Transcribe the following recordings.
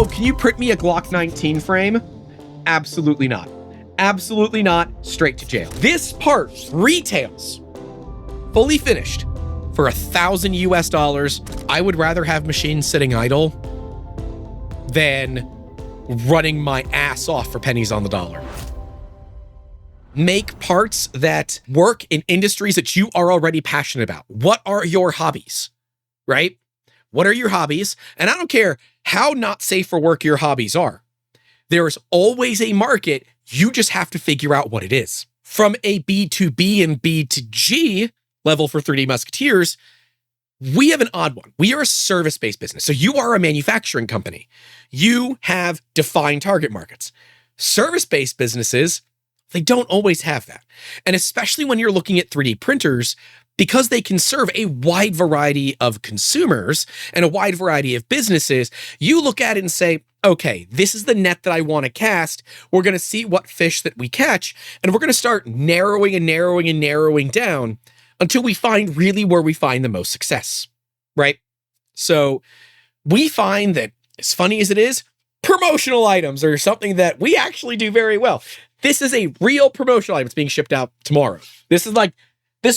oh, can you print me a Glock 19 frame? Absolutely not. Absolutely not. Straight to jail. This part retails fully finished for $1,000 US. I would rather have machines sitting idle than running my ass off for pennies on the dollar. Make parts that work in industries that you are already passionate about. What are your hobbies, right? What are your hobbies? And I don't care how not safe for work your hobbies are. There is always a market. You just have to figure out what it is. From a B2B and B2G level for 3D Musketeers, we have an odd one. We are a service-based business. So you are a manufacturing company. You have defined target markets. Service-based businesses, they don't always have that. And especially when you're looking at 3D printers, because they can serve a wide variety of consumers and a wide variety of businesses, you look at it and say, okay, this is the net that I want to cast. We're going to see what fish that we catch, and we're going to start narrowing and narrowing and narrowing down until we find really where we find the most success, right? So we find that, as funny as it is, promotional items are something that we actually do very well. This is a real promotional item. It's being shipped out tomorrow. This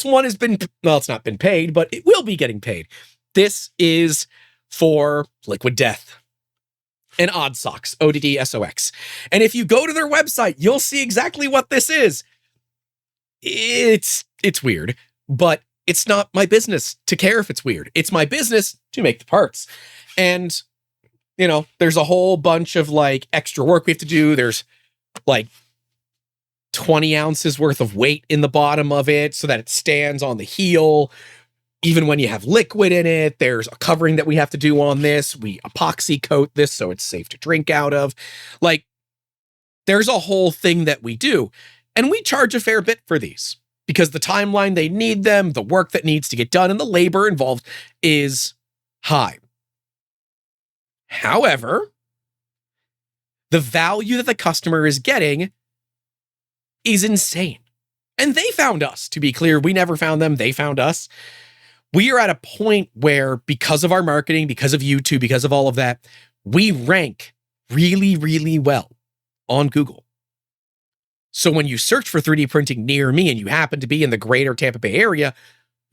one has been, well, it's not been paid, but it will be getting paid. This is for Liquid Death and Odd Socks, ODDSOX. And if you go to their website, you'll see exactly what this is. It's weird, but it's not my business to care if it's weird. It's my business to make the parts. And, you know, there's a whole bunch of like extra work we have to do. There's like 20 ounces worth of weight in the bottom of it so that it stands on the heel. Even when you have liquid in it, there's a covering that we have to do on this. We epoxy coat this so it's safe to drink out of. Like, there's a whole thing that we do. And we charge a fair bit for these because the timeline they need them, the work that needs to get done, and the labor involved is high. However, the value that the customer is getting is insane. And they found us, to be clear. We never found them. They found us. We are at a point where, because of our marketing, because of YouTube, because of all of that, we rank really, really well on Google. So when you search for 3D printing near me and you happen to be in the greater Tampa Bay area,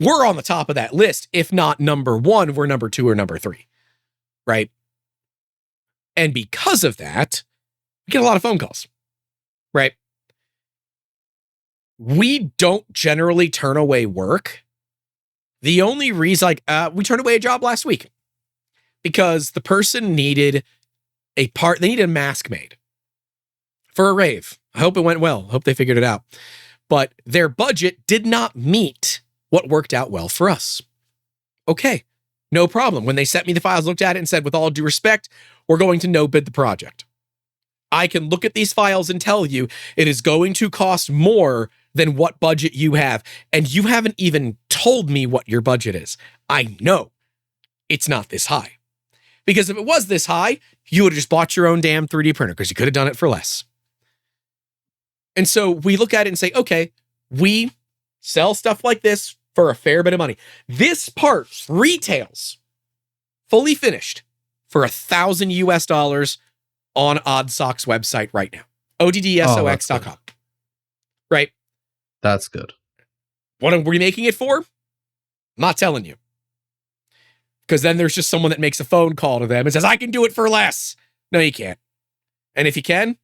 we're on the top of that list. If not number one, we're number 2 or number 3, right? And because of that, we get a lot of phone calls, right? We don't generally turn away work. The only reason, we turned away a job last week because the person needed a part, they needed a mask made for a rave. I hope it went well. Hope they figured it out. But their budget did not meet what worked out well for us. Okay, no problem. When they sent me the files, looked at it and said, with all due respect, we're going to no bid the project. I can look at these files and tell you it is going to cost more than what budget you have. And you haven't even told me what your budget is. I know it's not this high. Because if it was this high, you would have just bought your own damn 3D printer because you could have done it for less. And so we look at it and say, okay, we sell stuff like this for a fair bit of money. This part retails fully finished for $1,000 on Odd Socks website right now. ODDSOX.com. Right? That's good. What are we making it for? I'm not telling you. Because then there's just someone that makes a phone call to them and says, I can do it for less. No, you can't. And if you can,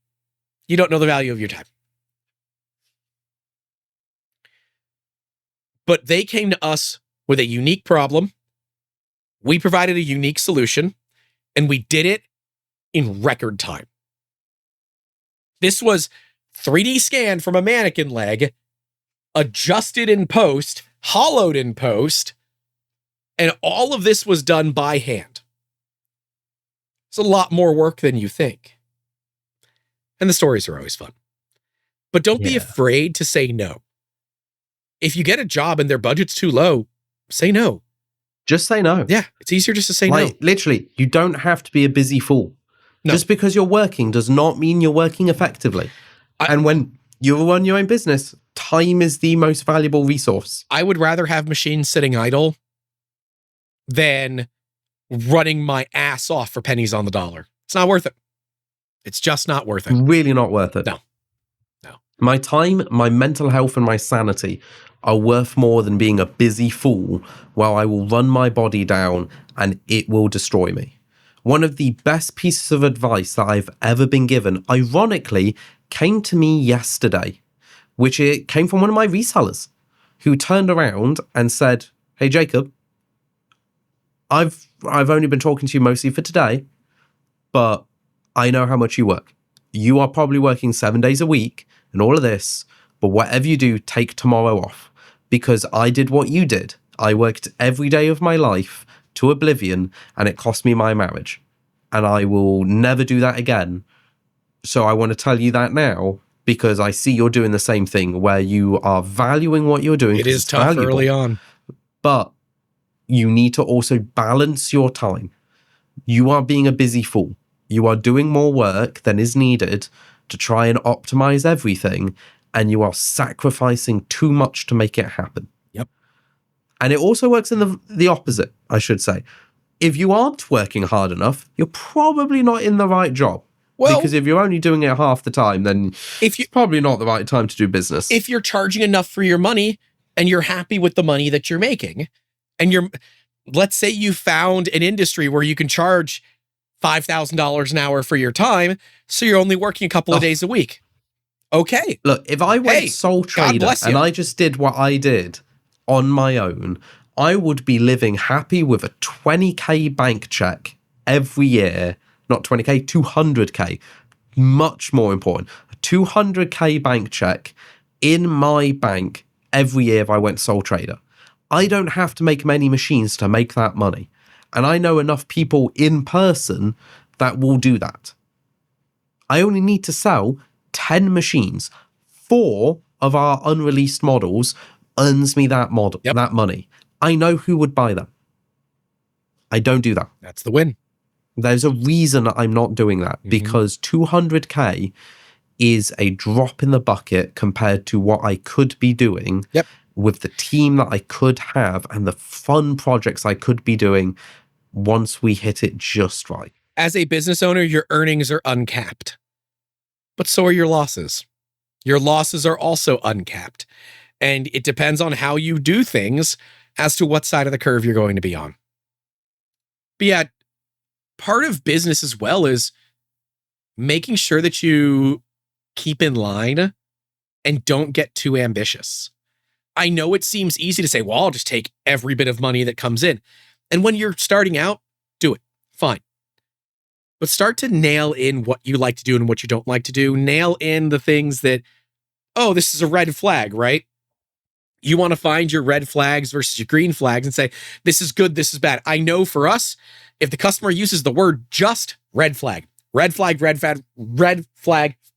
you don't know the value of your time. But they came to us with a unique problem. We provided a unique solution, and we did it in record time. This was 3D scanned from a mannequin leg, adjusted in post, hollowed in post, and all of this was done by hand. It's a lot more work than you think. And the stories are always fun. But don't be afraid to say no. If you get a job and their budget's too low, say no. Just say no. Yeah, it's easier just to say no. Literally, you don't have to be a busy fool. No. Just because you're working does not mean you're working effectively. And when you run your own business, time is the most valuable resource. I would rather have machines sitting idle than running my ass off for pennies on the dollar. It's not worth it. It's just not worth it. Really not worth it. No. My time, my mental health, and my sanity are worth more than being a busy fool while I will run my body down and it will destroy me. One of the best pieces of advice that I've ever been given, ironically, came to me yesterday, which it came from one of my resellers who turned around and said, "Hey, Jacob, I've only been talking to you mostly for today, but I know how much you work. You are probably working 7 days a week and all of this, but whatever you do, take tomorrow off, because I did what you did. I worked every day of my life to oblivion and it cost me my marriage, and I will never do that again. So I want to tell you that now, because I see you're doing the same thing where you are valuing what you're doing. It is tough valuable, early on. But you need to also balance your time. You are being a busy fool. You are doing more work than is needed to try and optimize everything, and you are sacrificing too much to make it happen." Yep. And it also works in the opposite, I should say. If you aren't working hard enough, you're probably not in the right job. Well, because if you're only doing it half the time, then it's probably not the right time to do business. If you're charging enough for your money and you're happy with the money that you're making, and let's say you found an industry where you can charge $5,000 an hour for your time, so you're only working a couple of days a week. Okay. Look, if I went sole trader and I just did what I did on my own, I would be living happy with a 20K bank check every year. Not 20K, 200K. Much more important. A 200K bank check in my bank every year if I went sole trader. I don't have to make many machines to make that money. And I know enough people in person that will do that. I only need to sell 10 machines. 4 of our unreleased models earns me that money. I know who would buy them. I don't do that. That's the win. There's a reason I'm not doing that, because 200K is a drop in the bucket compared to what I could be doing with the team that I could have and the fun projects I could be doing once we hit it just right. As a business owner, your earnings are uncapped, but so are your losses. Your losses are also uncapped, and it depends on how you do things as to what side of the curve you're going to be on. But yeah, part of business as well is making sure that you keep in line and don't get too ambitious. I know it seems easy to say, well, I'll just take every bit of money that comes in. And when you're starting out, do it. Fine. But start to nail in what you like to do and what you don't like to do. Nail in the things that, oh, this is a red flag, right? You want to find your red flags versus your green flags and say, this is good, this is bad. I know for us, if the customer uses the word just, red flag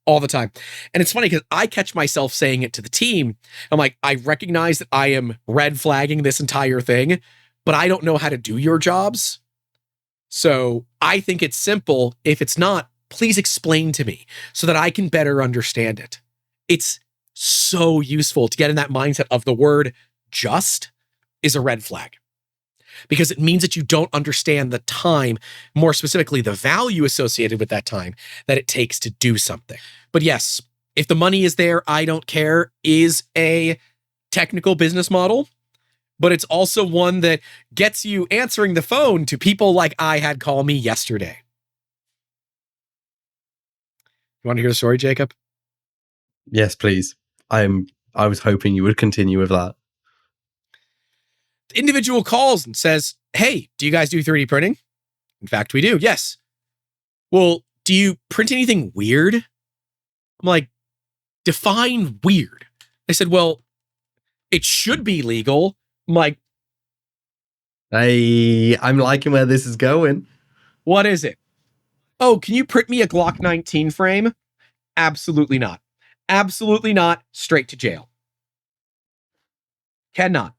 all the time. And it's funny because I catch myself saying it to the team. I'm like, I recognize that I am red flagging this entire thing, but I don't know how to do your jobs. So I think it's simple. If it's not, please explain to me so that I can better understand it. It's so useful to get in that mindset of the word just is a red flag, because it means that you don't understand the time, more specifically, the value associated with that time that it takes to do something. But yes, if the money is there, I don't care is a technical business model, but it's also one that gets you answering the phone to people like I had call me yesterday. You want to hear the story, Jacob? Yes, please. I was hoping you would continue with that. The individual calls and says, hey, do you guys do 3D printing? In fact, we do. Yes. Well, do you print anything weird? I'm like, define weird. They said, well, it should be legal. I'm like, hey, I'm liking where this is going. What is it? Oh, can you print me a Glock 19 frame? Absolutely not. Absolutely not. Straight to jail. Cannot.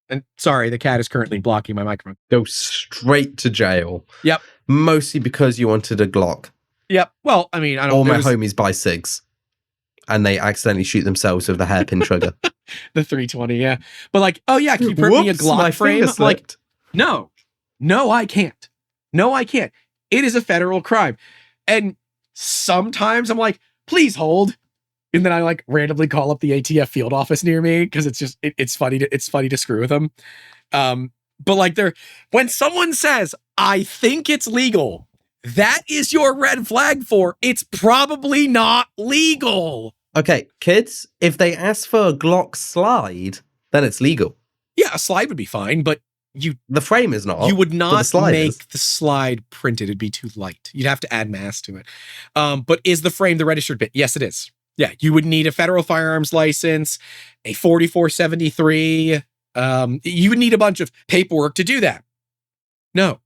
And sorry, the cat is currently blocking my microphone. Go straight to jail. Yep. Mostly because you wanted a Glock. Yep. Well, I mean, I don't know. All my homies buy SIGs. And they accidentally shoot themselves with the hairpin trigger. The 320, yeah. But like, oh yeah, can you print me a Glock frame? Like, no, I can't. No, I can't. It is a federal crime. And sometimes I'm like, please hold. And then I like randomly call up the ATF field office near me because it's just it's funny to screw with them. But like when someone says, I think it's legal, that is your red flag for it's probably not legal. Okay, kids, if they ask for a Glock slide, then it's legal. Yeah, a slide would be fine, but the frame is not. You would not make the slide printed. It'd be too light. You'd have to add mass to it. But is the frame the registered bit? Yes, it is. Yeah, you would need a federal firearms license, a 4473. You would need a bunch of paperwork to do that. No.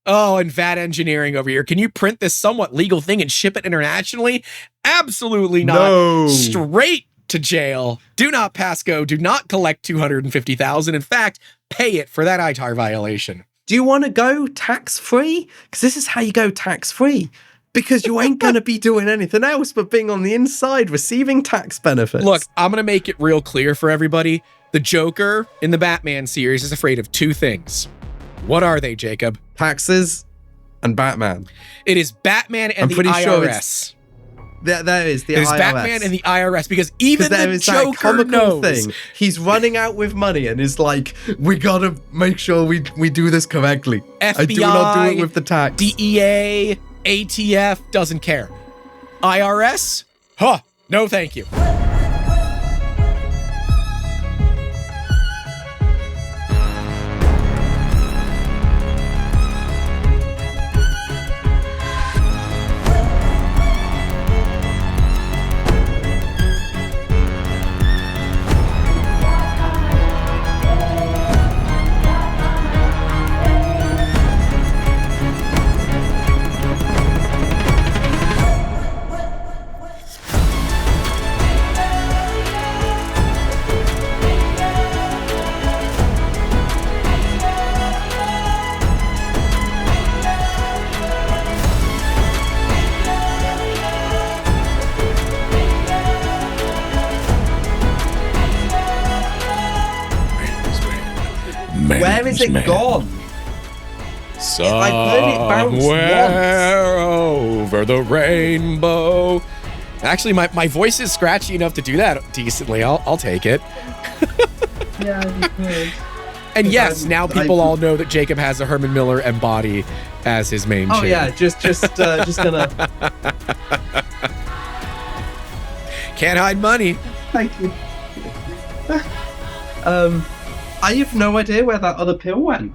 Oh, and VAT engineering over here. Can you print this somewhat legal thing and ship it internationally? Absolutely not. No. Straight to jail. Do not pass go. Do not collect $250,000. In fact, pay it for that ITAR violation. Do you want to go tax-free? Because this is how you go tax-free. Because you ain't going to be doing anything else but being on the inside receiving tax benefits. Look, I'm going to make it real clear for everybody. The Joker in the Batman series is afraid of two things. What are they, Jacob? Taxes and Batman. It is Batman and the IRS. That is the IRS. It is Batman and the IRS because even the Joker knows. Thing. He's running out with money and is like, we gotta make sure we do this correctly. FBI, I do not do it with the tax. DEA, ATF, doesn't care. IRS? Huh, no thank you. Where is it gone? Somewhere over the rainbow. Actually, my voice is scratchy enough to do that decently. I'll take it. Yeah, you could. And yes, now people all know that Jacob has a Herman Miller and body as his main chin. Oh yeah, just gonna. Can't hide money. Thank you. I have no idea where that other pill went.